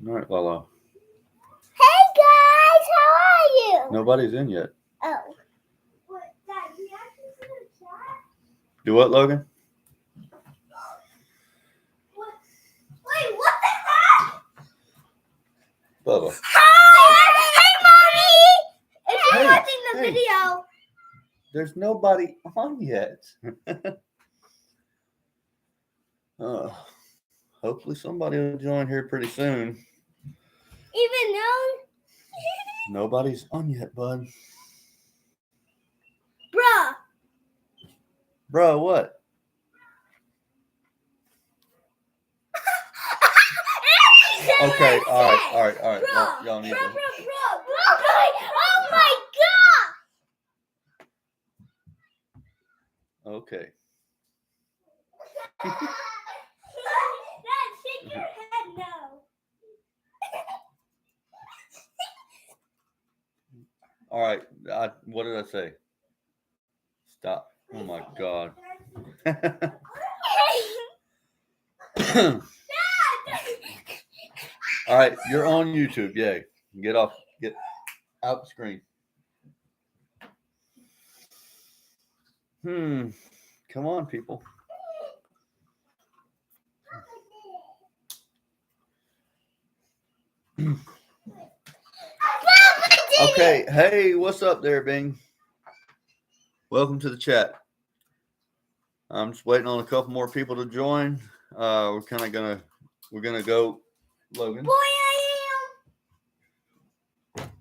All right, Lala. Hey guys, how are you? Nobody's in yet. Oh. What, Dad, you actually see the chat? Do what, Logan? What? Wait, what the heck? Bubba. Hi! Hey, Mommy! If you're Hey, watching the hey. video, There's nobody on yet. Hopefully somebody will join here pretty soon. even though, Nobody's on yet, bud. bruh. Bro, what? Okay, all right. Bruh, Y'all need to. bruh. Oh my god! Okay. Dad, shake your head no. All right. What did I say? Stop. Oh my God. All right, you're on YouTube. Yay. Get out the screen. Come on, people. Okay. Hey, what's up there, Bing? Welcome to the chat. I'm just waiting on a couple more people to join. We're gonna go, Logan. Boy, I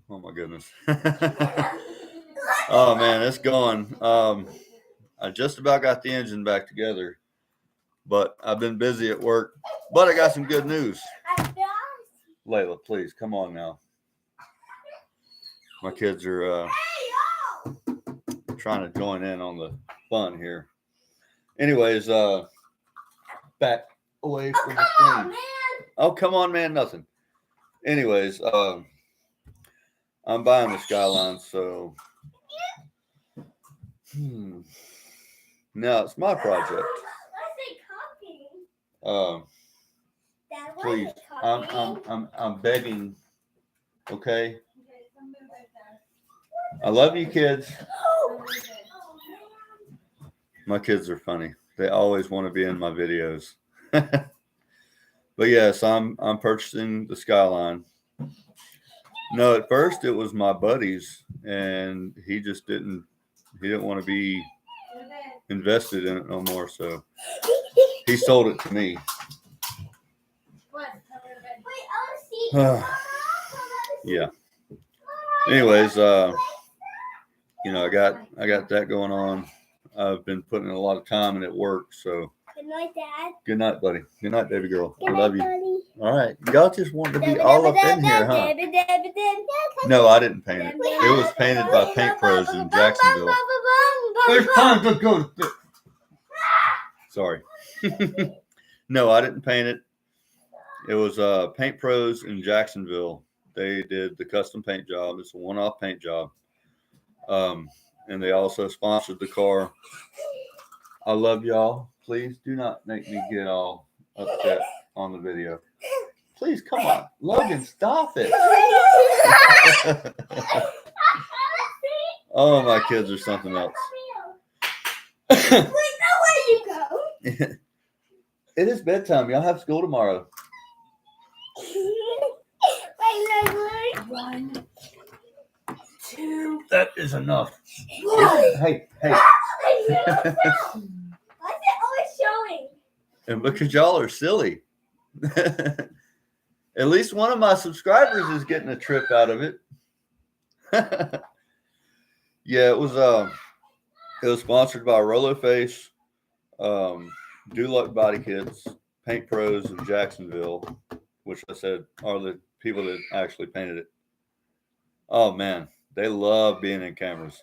Oh my goodness. Oh man, it's going. I just about got the engine back together, but I've been busy at work. But I got some good news. Layla, please come on now. My kids are trying to join in on the fun here. Anyways, back away from the screen. Oh, come on, man, nothing. Anyways, I'm buying the Skyline, so now it's my project. Please, I'm begging. Okay. I love you, kids. My kids are funny. They always want to be in my videos. But yes, I'm purchasing the Skyline. No, at first it was my buddy's, and he didn't want to be invested in it no more, so he sold it to me. Yeah. Anyways, I got that going on. I've been putting in a lot of time in at work, so. Good night, Dad. Good night, buddy. Good night, baby girl. Good I love night, you. Daddy. All right, y'all just want to be all up in here, huh? No, I didn't paint it. It was painted by Paint Pros in Jacksonville. It's time to go to bed. Sorry. No, I didn't paint it. It was Paint Pros in Jacksonville. They did the custom paint job. It's a one-off paint job. And they also sponsored the car. I love y'all. Please do not make me get all upset on the video. Please, come on. Logan, stop it. Oh, my kids are something else. Wait, no, where you go? It is bedtime. Y'all have school tomorrow. Wait, no, 1, 2. That is enough. Hey. Why is it always showing? And because y'all are silly. At least one of my subscribers is getting a trip out of it. Yeah, it was sponsored by Rolo Face, Duloc Body Kits, Paint Pros in Jacksonville, which I said are the people that actually painted it. Oh man, they love being in cameras.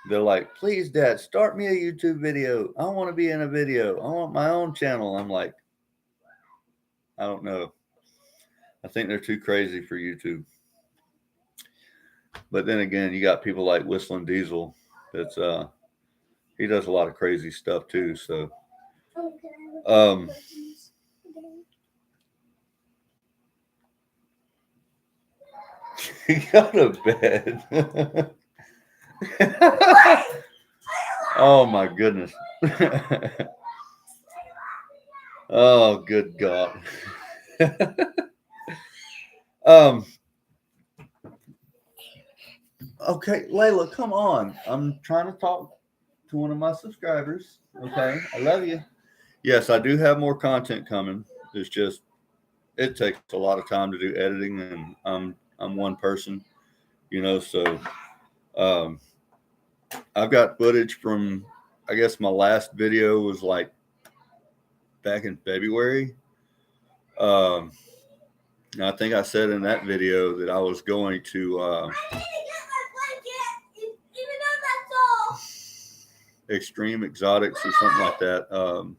They're like, please, Dad, start me a YouTube video. I want to be in a video. I want my own channel. I'm like, I don't know. I think they're too crazy for YouTube. But then again, you got people like Whistling Diesel. That's he does a lot of crazy stuff too. So, Go to bed. Oh my goodness. Oh, good God. Okay, Layla, come on. I'm trying to talk to one of my subscribers. Okay, I love you. Yes, I do have more content coming. It's just it takes a lot of time to do editing, and I'm one person, so um, I've got footage from, I guess my last video was like back in February. And I think I said in that video that I was going to Extreme Exotics or something like that.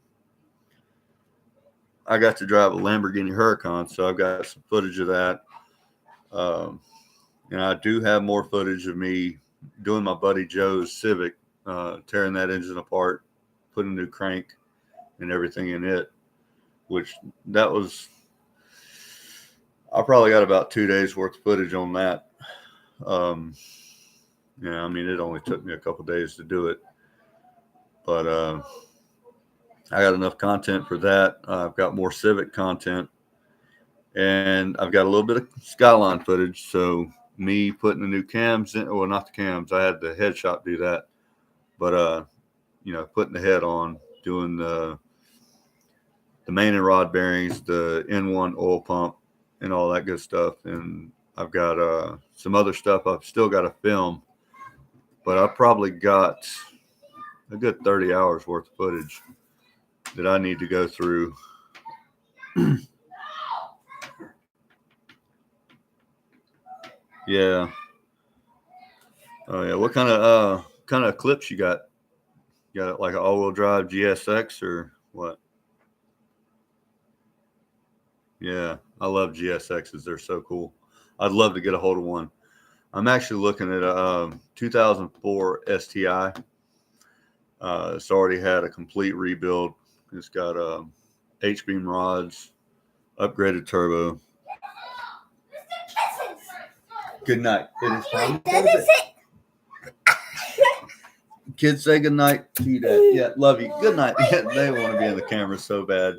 I got to drive a Lamborghini Huracan, so I've got some footage of that. And I do have more footage of me doing my buddy Joe's Civic, tearing that engine apart, putting a new crank and everything in it, which that was, I probably got about 2 days worth of footage on that. I mean, it only took me a couple days to do it, but I got enough content for that. I've got more Civic content, and I've got a little bit of Skyline footage. So me putting the new cams in, well, not the cams, I had the head shop do that, but putting the head on, doing the main and rod bearings, the N1 oil pump, and all that good stuff. And I've got some other stuff I've still got to film, but I probably got a good 30 hours worth of footage that I need to go through. Yeah. Oh yeah. What kind of clips you got? You got like an all-wheel drive GSX or what? Yeah, I love GSXs. They're so cool. I'd love to get a hold of one. I'm actually looking at a 2004 STI. It's already had a complete rebuild. It's got H-beam rods, upgraded turbo. Good night. It is time. Kids say good night to you, Dad. Yeah, love you. Good night. They want to be in the camera so bad.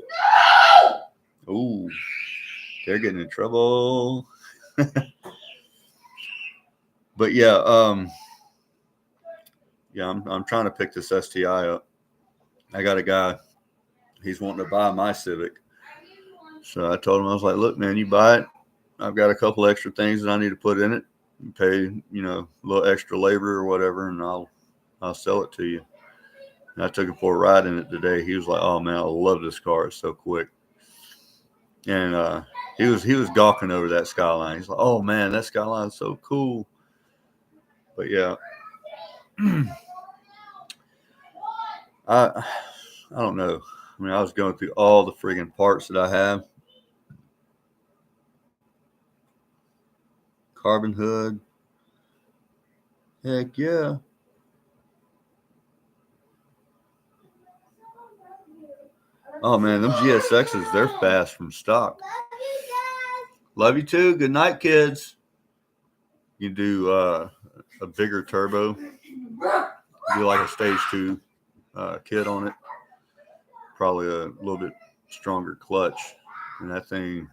Ooh, they're getting in trouble. But yeah, I'm trying to pick this STI up. I got a guy. He's wanting to buy my Civic. So I told him, I was like, look, man, you buy it. I've got a couple extra things that I need to put in it. You pay, a little extra labor or whatever, and I'll sell it to you. And I took him for a ride in it today. He was like, oh man, I love this car. It's so quick. And he was gawking over that Skyline. He's like, oh man, that Skyline's so cool. But yeah. I don't know. I mean, I was going through all the friggin' parts that I have. Carbon hood. Heck yeah. Oh man, them GSXs, they're fast from stock. Love you too. Good night, kids. You do a bigger turbo. Do like a stage 2 kit on it. Probably a little bit stronger clutch. And that thing,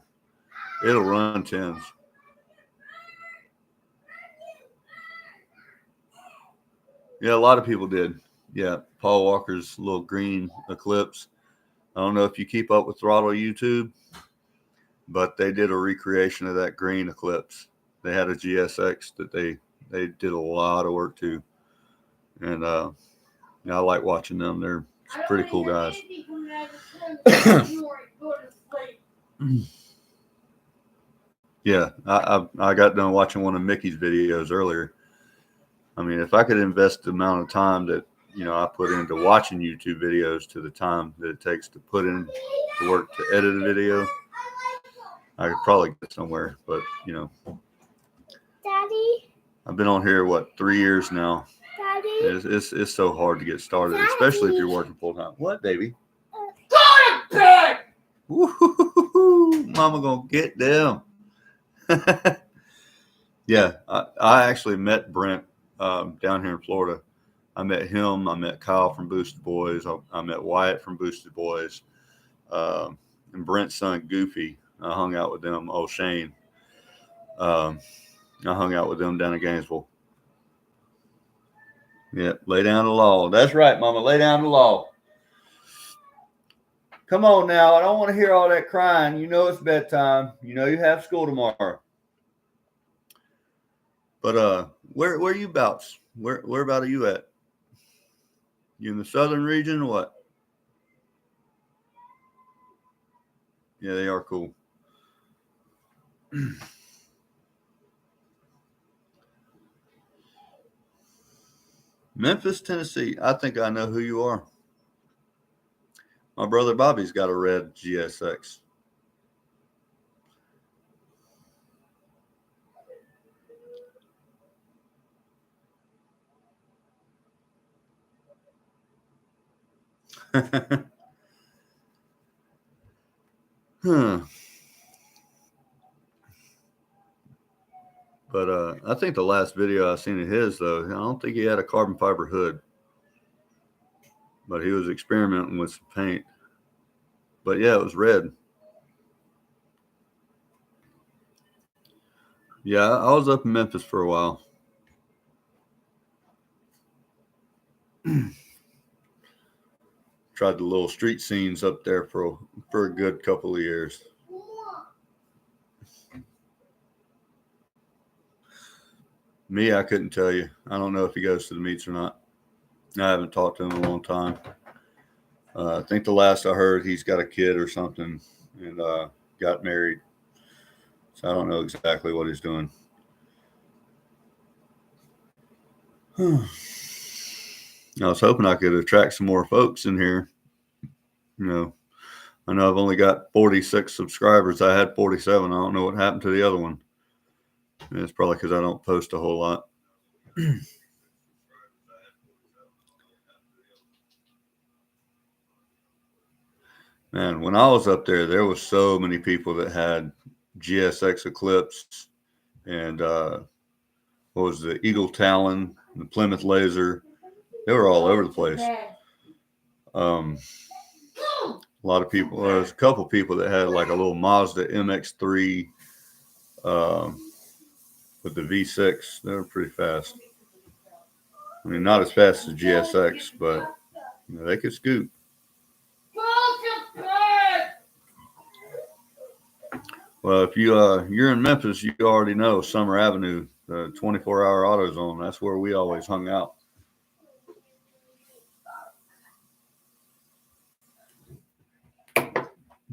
it'll run 10s. Yeah, a lot of people did. Yeah, Paul Walker's little green Eclipse. I don't know if you keep up with Throttle YouTube, but they did a recreation of that green Eclipse. They had a GSX that they did a lot of work to. And I like watching them. They're pretty cool guys. Yeah, I got done watching one of Mickey's videos earlier. I mean, if I could invest the amount of time that, I put into watching YouTube videos to the time that it takes to put in the work to edit a video, I could probably get somewhere. But, Daddy? I've been on here, 3 years now. Daddy? It's so hard to get started, especially if you're working full time. What, baby? Go to bed! Woo-hoo-hoo-hoo. Mama gonna get them. Yeah, I actually met Brent down here in Florida. I met him. I met Kyle from Boosted Boys. I met Wyatt from Boosted Boys. And Brent's son, Goofy. I hung out with them. Oh, Shane. I hung out with them down in Gainesville. Yeah, lay down the law. That's right, Mama. Lay down the law. Come on now. I don't want to hear all that crying. You know it's bedtime. You know you have school tomorrow. But where you bouts? Where about are you at? You in the southern region or what? Yeah, they are cool. Memphis, Tennessee. I think I know who you are. My brother Bobby's got a red GSX. Huh. But I think the last video I seen of his, though, I don't think he had a carbon fiber hood. But he was experimenting with some paint. But yeah, it was red. Yeah, I was up in Memphis for a while. Tried the little street scenes up there for a good couple of years. Me, I couldn't tell you. I don't know if he goes to the meets or not. I haven't talked to him in a long time. I think the last I heard, he's got a kid or something and got married. So I don't know exactly what he's doing. I was hoping I could attract some more folks in here. You know, I know I've only got 46 subscribers. I had 47. I don't know what happened to the other one. And it's probably because I don't post a whole lot. Man, when I was up there was so many people that had GSX Eclipse and what was the Eagle Talon, the Plymouth Laser. They were all over the place. A lot of people. There was a couple people that had like a little Mazda MX-3 with the V6. They were pretty fast. I mean, not as fast as GSX, but you know, they could scoot. Well, if you're in Memphis, you already know Summer Avenue, the 24-hour AutoZone. That's where we always hung out.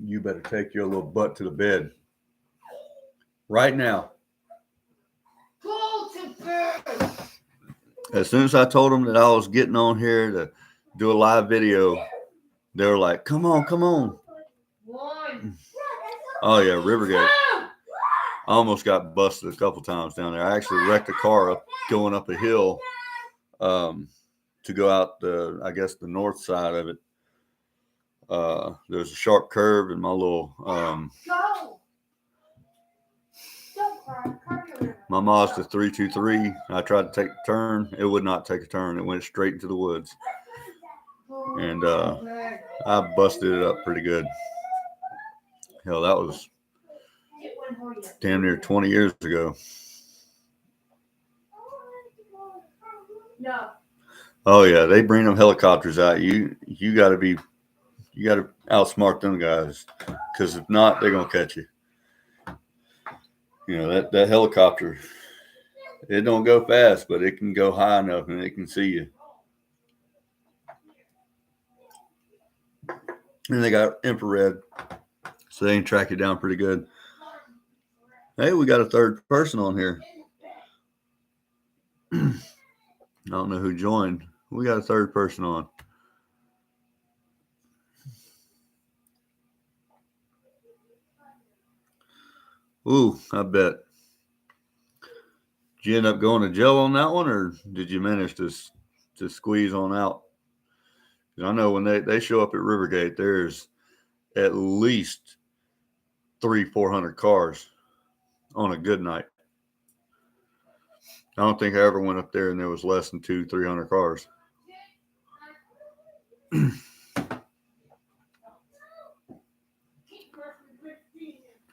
You better take your little butt to the bed right now. Go to bed. As soon as I told them that I was getting on here to do a live video, they were like, "Come on, come on." Oh yeah, Rivergate. I almost got busted a couple times down there. I actually wrecked a car going up a hill to go out I guess the north side of it. There's a sharp curve in my little my Mazda 323. I tried to take a turn. It would not take a turn. It went straight into the woods. And I busted it up pretty good. Hell, that was damn near 20 years ago. No. Oh yeah, they bring them helicopters out. You gotta outsmart them guys, because if not, they're gonna catch you. You know, that helicopter, it don't go fast, but it can go high enough and it can see you. And they got infrared, so they can track you down pretty good. Hey, we got a third person on here. I don't know who joined. We got a third person on. Ooh, I bet. Did you end up going to jail on that one, or did you manage to squeeze on out? I know when they show up at Rivergate, there's at least 300-400 cars on a good night. I don't think I ever went up there and there was less than 200-300 cars.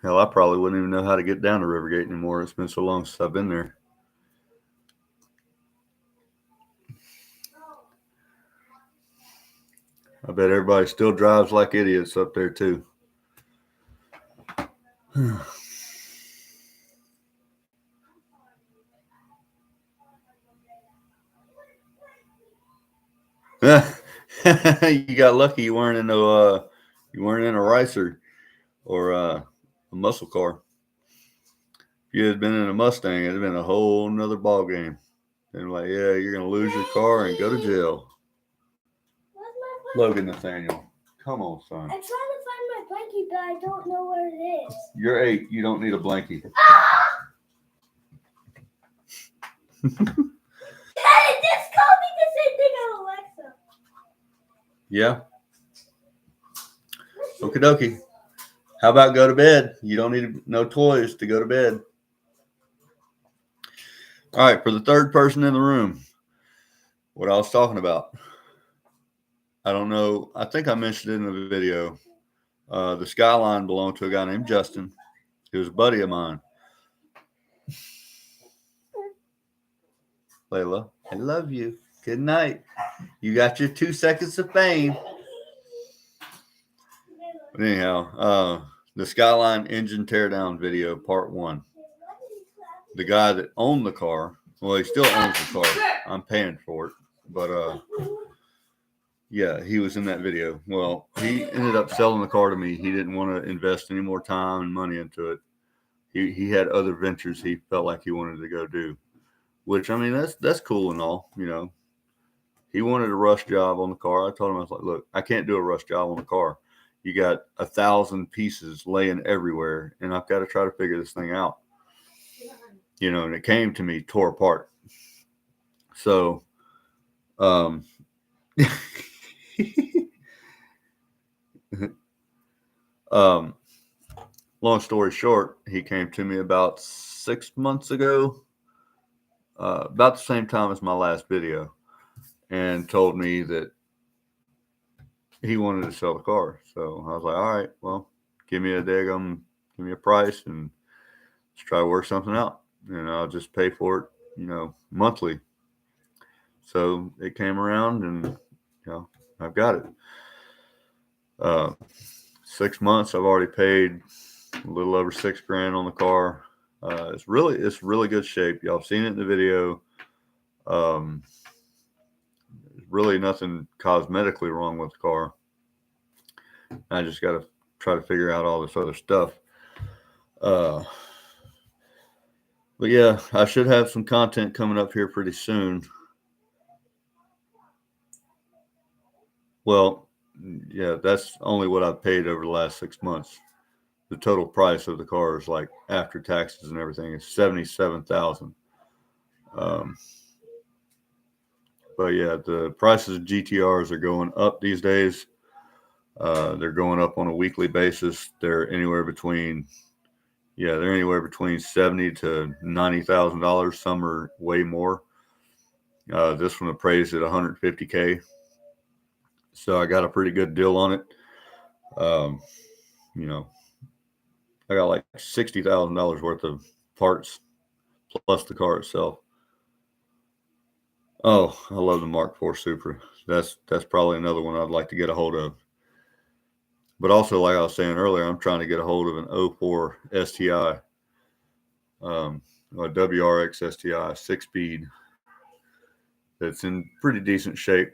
Hell, I probably wouldn't even know how to get down to Rivergate anymore. It's been so long since I've been there. I bet everybody still drives like idiots up there too. You got lucky you weren't in a Ricer or a muscle car. If you had been in a Mustang, it'd have been a whole nother ball game. And like, yeah, you're gonna lose your car and go to jail. Logan Nathaniel, come on, son. I'm trying to find my blankie, but I don't know where it is. You're 8. You don't need a blankie. Daddy just called me the same thing on Alexa. Yeah. Okie dokie. How about go to bed? You don't need no toys to go to bed. All right, for the third person in the room, what I was talking about. I don't know. I think I mentioned it in the video. The Skyline belonged to a guy named Justin. He was a buddy of mine. Layla, I love you. Good night. You got your 2 seconds of fame. But anyhow, the Skyline engine teardown video, part 1. The guy that owned the car, well, he still owns the car. I'm paying for it. But, yeah, he was in that video. Well, he ended up selling the car to me. He didn't want to invest any more time and money into it. He had other ventures he felt like he wanted to go do, which, I mean, that's cool and all, you know. He wanted a rush job on the car. I told him, I was like, look, I can't do a rush job on the car. You got 1,000 pieces laying everywhere, and I've got to try to figure this thing out. You know, and it came to me, tore apart. So, long story short, he came to me about 6 months ago, about the same time as my last video, and told me that he wanted to sell the car. So I was like, all right, well, give me a price and let's try to work something out. And I'll just pay for it, you know, monthly. So it came around and, you know, I've got it. 6 months, I've already paid a little over $6,000 on the car. It's really good shape. Y'all have seen it in the video. Really nothing cosmetically wrong with the car. I just got to try to figure out all this other stuff. But yeah, I should have some content coming up here pretty soon. Well, yeah, that's only what I've paid over the last 6 months. The total price of the car is, like, after taxes and everything, is $77,000. But yeah, the prices of GTRs are going up these days. They're going up on a weekly basis. They're anywhere between $70,000 to $90,000. Some are way more. This one appraised at $150,000. So I got a pretty good deal on it. You know, I got like $60,000 worth of parts plus the car itself. Oh, I love the Mark IV Supra. That's probably another one I'd like to get a hold of. But also, like I was saying earlier, I'm trying to get a hold of an 04 STI, a WRX STI 6-speed. That's in pretty decent shape.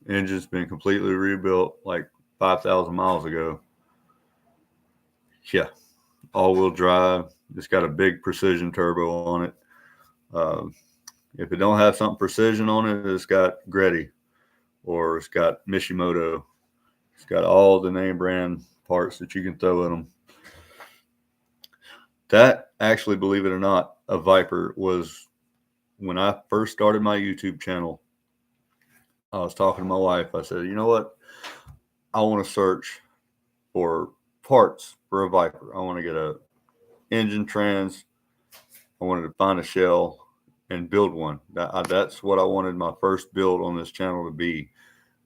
Engine's been completely rebuilt like 5,000 miles ago. Yeah, all-wheel drive. It's got a big precision turbo on it. If it don't have something precision on it, it's got Greddy or it's got Mishimoto. It's got all the name brand parts that you can throw in them. That actually, believe it or not, a Viper was when I first started my YouTube channel. I was talking to my wife. I said, you know what? I want to search for parts for a Viper. I want to get a engine trans. I wanted to find a shell and build one. That's what I wanted my first build on this channel to be,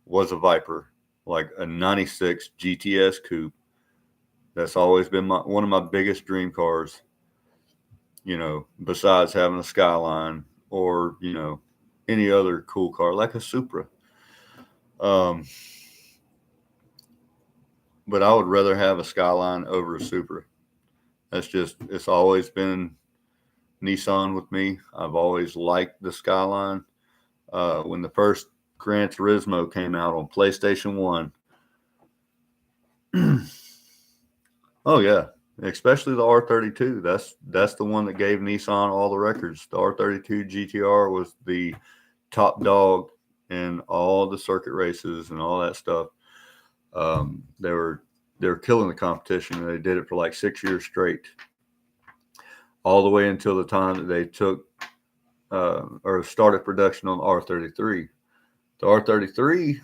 was a Viper, like a 96 GTS coupe. That's always been one of my biggest dream cars, you know, besides having a Skyline or, you know, any other cool car like a Supra. But I would rather have a Skyline over a Supra. It's always been Nissan with me. I've always liked the Skyline. When the first Gran Turismo came out on PlayStation 1, oh yeah, especially the R32. That's the one that gave Nissan all the records. The R32 GTR was the top dog in all the circuit races and all that stuff. They were killing the competition, and they did it for like 6 years straight, all the way until the time that they took or started production on the R33. The R33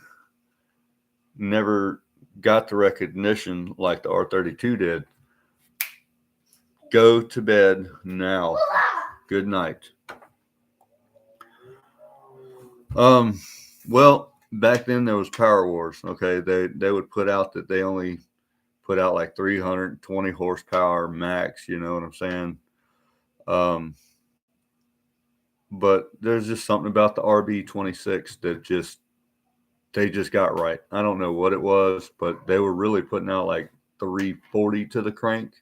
never got the recognition like the R32 did. Go to bed now. Good night. Well, back then there was Power Wars. Okay, they would put out that they only put out like 320 horsepower max. You know what I'm saying? But there's just something about the RB26 that they just got right. I don't know what it was, but they were really putting out like 340 to the crank.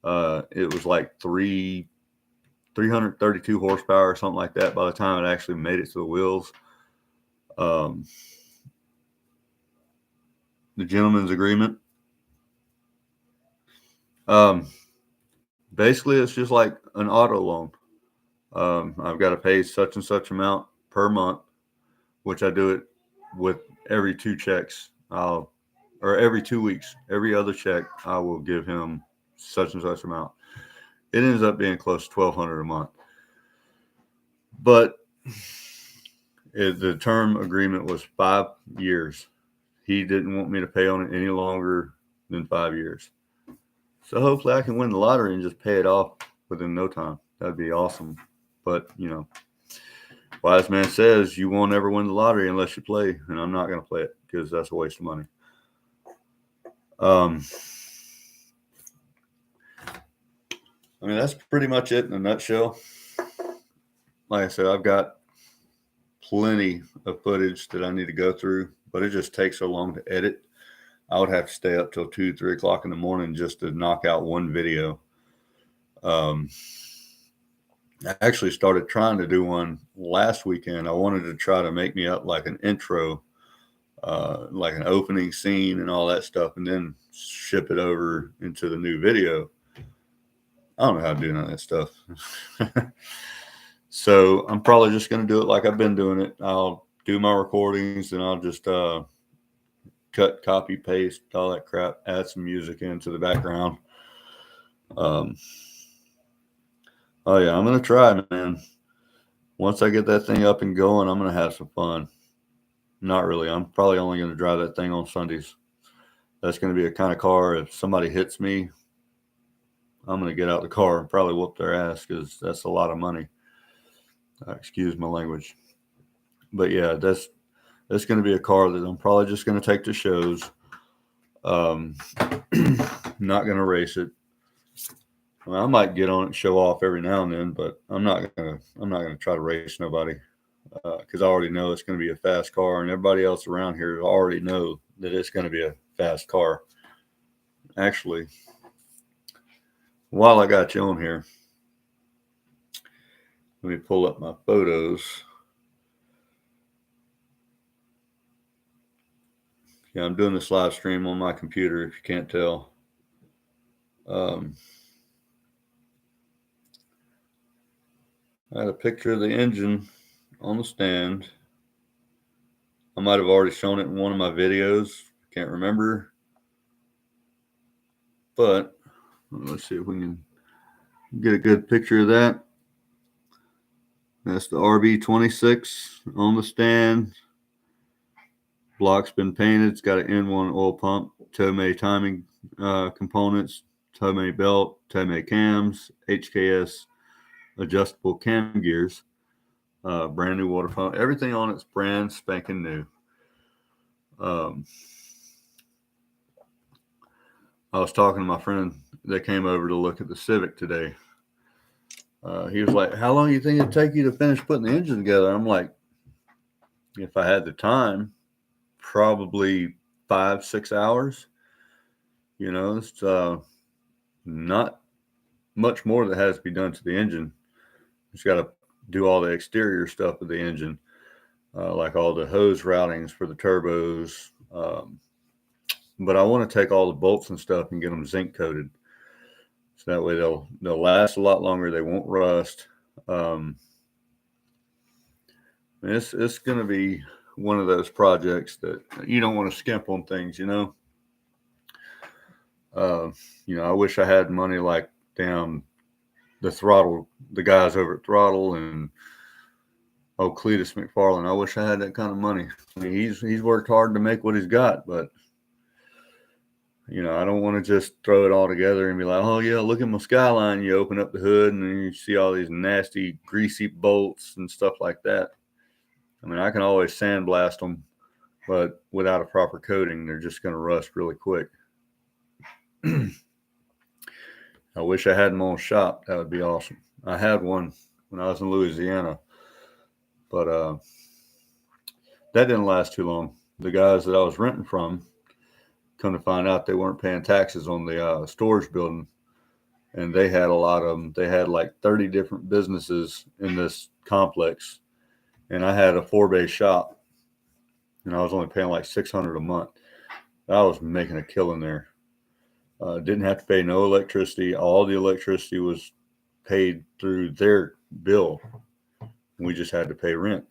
It was like 332 horsepower or something like that by the time it actually made it to the wheels. The gentleman's agreement. Basically, it's just like an auto loan. I've got to pay such and such amount per month, which I do it with every 2 checks. Or every 2 weeks. Every other check, I will give him such and such amount. It ends up being close to $1,200 a month. But the term agreement was 5 years. He didn't want me to pay on it any longer than 5 years. So hopefully I can win the lottery and just pay it off within no time. That'd be awesome. But, you know, wise man says you won't ever win the lottery unless you play. And I'm not going to play it because that's a waste of money. I mean, that's pretty much it in a nutshell. Like I said, I've got plenty of footage that I need to go through, but it just takes so long to edit. I would have to stay up till 2, 3 o'clock in the morning just to knock out one video. I actually started trying to do one last weekend. I wanted to try to make me up like an intro, like an opening scene and all that stuff, and then ship it over into the new video. I don't know how to do none of that stuff. So I'm probably just going to do it like I've been doing it. I'll do my recordings and I'll just cut, copy, paste, all that crap, add some music into the background. Oh yeah, I'm going to try, man. Once I get that thing up and going, I'm going to have some fun. Not really. I'm probably only going to drive that thing on Sundays. That's going to be a kind of car, if somebody hits me, I'm going to get out the car and probably whoop their ass because that's a lot of money. Excuse my language. But yeah, that's going to be a car that I'm probably just going to take to shows. Not going to race it. I might get on it and show off every now and then, but I'm not going to try to race nobody because I already know it's going to be a fast car, and everybody else around here already know that it's going to be a fast car. Actually, while I got you on here, let me pull up my photos. Yeah, I'm doing this live stream on my computer, if you can't tell. I had a picture of the engine on the stand. I might have already shown it in one of my videos. Can't remember. But let's see if we can get a good picture of that. That's the RB26 on the stand. Block's been painted. It's got an N1 oil pump, Tomei timing components, Tomei belt, Tomei cams, HKS adjustable cam gears, brand new water pump. Everything on it's brand spanking new. I was talking to my friend that came over to look at the Civic today. He was like, "How long do you think it'd take you to finish putting the engine together?" I'm like, if I had the time, probably 5-6 hours. You know, it's not much more that has to be done to the engine. Just got to do all the exterior stuff with the engine, like all the hose routings for the turbos. But I want to take all the bolts and stuff and get them zinc coated, so that way they'll last a lot longer. They won't rust. It's going to be one of those projects that you don't want to skimp on things, you know. I wish I had money like down the Throttle, the guys over at Throttle and Cletus McFarland. I wish I had that kind of money. I mean, he's worked hard to make what he's got, but I don't want to just throw it all together and be like, oh yeah, look at my Skyline. You open up the hood and then you see all these nasty, greasy bolts and stuff like that. I mean, I can always sandblast them, but without a proper coating, they're just going to rust really quick. I wish I had them on shop. That would be awesome. I had one when I was in Louisiana, but that didn't last too long. The guys that I was renting from, come to find out, they weren't paying taxes on the storage building, and they had a lot of them. They had like 30 different businesses in this complex, and I had a 4-bay shop, and I was only paying like $600 a month. I was making a killing there. Didn't have to pay no electricity. All the electricity was paid through their bill. We just had to pay rent.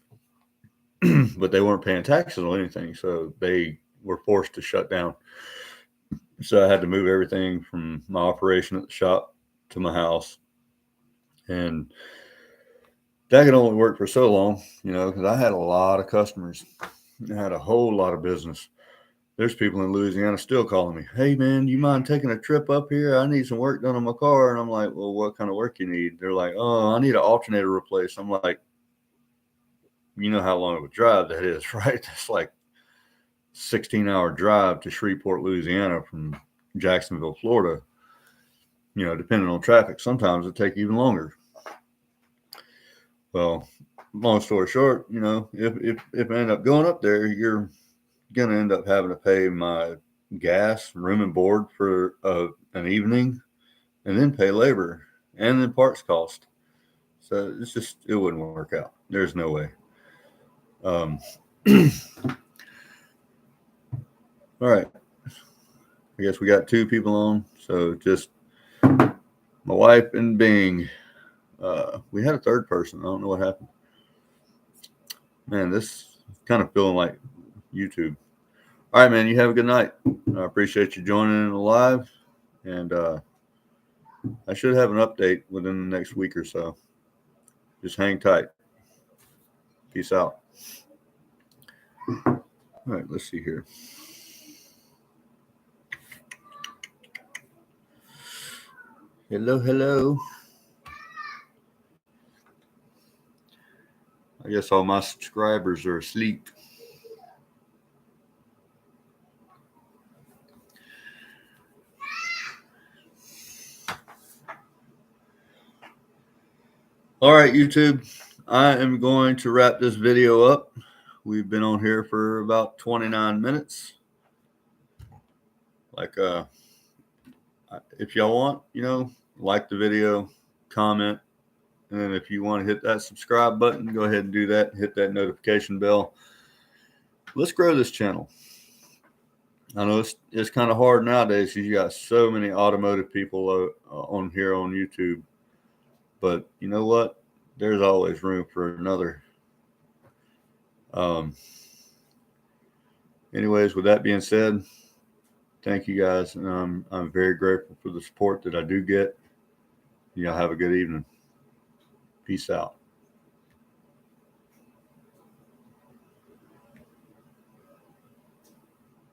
But they weren't paying taxes on anything, so they were forced to shut down. So I had to move everything from my operation at the shop to my house. And that could only work for so long, because I had a lot of customers. I had a whole lot of business. There's people in Louisiana still calling me, "Hey man, do you mind taking a trip up here? I need some work done on my car." And I'm like, "Well, what kind of work you need?" They're like, "Oh, I need an alternator replaced." I'm like, you know how long of a drive that is, right? It's like 16-hour drive to Shreveport, Louisiana from Jacksonville, Florida. Depending on traffic, sometimes it take even longer. Well, long story short, if I end up going up there, you're going to end up having to pay my gas, room and board for an evening, and then pay labor and then parts cost. So it wouldn't work out. There's no way. All right. I guess we got 2 people on. So just my wife and Bing. We had a 3rd person. I don't know what happened. Man, this is kind of feeling like YouTube. All right, man, you have a good night. I appreciate you joining in live, and I should have an update within the next week or so. Just hang tight. Peace out. All right, let's see here. Hello. I guess all my subscribers are asleep. All right, YouTube, I am going to wrap this video up. We've been on here for about 29 minutes. Like, if y'all want, like the video, comment, and then if you want to hit that subscribe button, go ahead and do that. Hit that notification bell. Let's grow this channel. I know it's kind of hard nowadays. You got so many automotive people on here on YouTube. But you know what? There's always room for another. Anyways, with that being said, thank you guys. And I'm very grateful for the support that I do get. Y'all have a good evening. Peace out.